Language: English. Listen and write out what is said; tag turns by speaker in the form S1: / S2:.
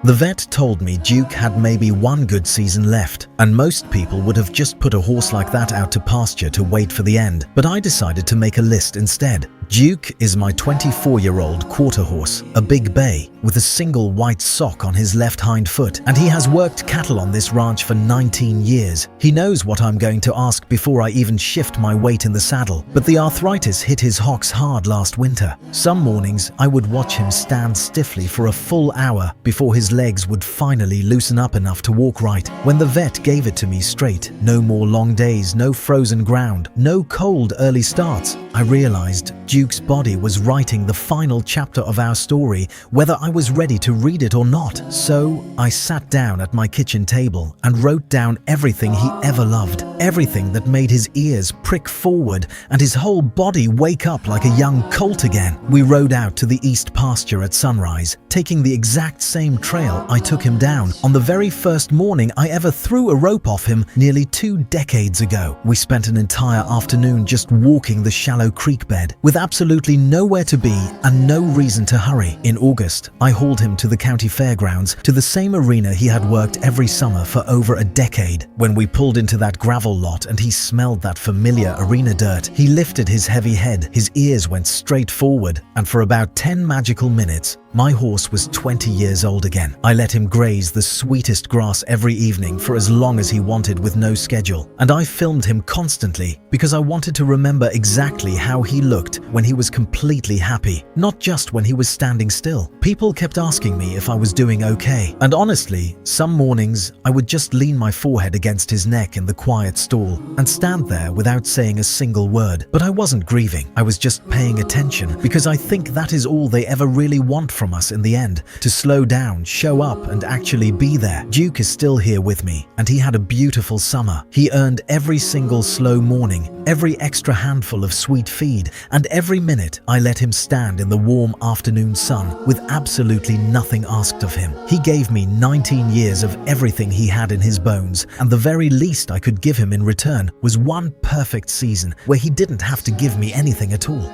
S1: The vet told me Juke had maybe one good season left, and most people would have just put a horse like that out to pasture to wait for the end, but I decided to make a list instead. Juke is my 24-year-old quarter horse, a big bay with a single white sock on his left hind foot, and he has worked cattle on this ranch for 19 years. He knows what I'm going to ask before I even shift my weight in the saddle, but the arthritis hit his hocks hard last winter. Some mornings I would watch him stand stiffly for a full hour before his legs would finally loosen up enough to walk right. When the vet gave it to me straight, no more long days, no frozen ground, no cold early starts, I realized Juke's body was writing the final chapter of our story, whether I was ready to read it or not. So I sat down at my kitchen table and wrote down everything he ever loved, everything that made his ears prick forward and his whole body wake up like a young colt again. We rode out to the east pasture at sunrise, taking the exact same trail I took him down on the very first morning I ever threw a rope off him nearly 2 decades ago. We spent an entire afternoon just walking the shallow creek bed, with absolutely nowhere to be and no reason to hurry. In August, I hauled him to the county fairgrounds, to the same arena he had worked every summer for over a decade. When we pulled into that gravel lot and he smelled that familiar arena dirt, he lifted his heavy head, his ears went straight forward, and for about 10 magical minutes, my horse was 20 years old again. I let him graze the sweetest grass every evening for as long as he wanted with no schedule, and I filmed him constantly because I wanted to remember exactly how he looked when he was completely happy, not just when he was standing still. People kept asking me if I was doing okay, and honestly, some mornings I would just lean my forehead against his neck in the quiet stall and stand there without saying a single word. But I wasn't grieving, I was just paying attention, because I think that is all they ever really want from us in the end, to slow down, show up, and actually be there. Juke is still here with me, and he had a beautiful summer. He earned every single slow morning, every extra handful of sweet feed, and every minute I let him stand in the warm afternoon sun with absolutely nothing asked of him. He gave me 19 years of everything he had in his bones, and the very least I could give him in return was one perfect season where he didn't have to give me anything at all.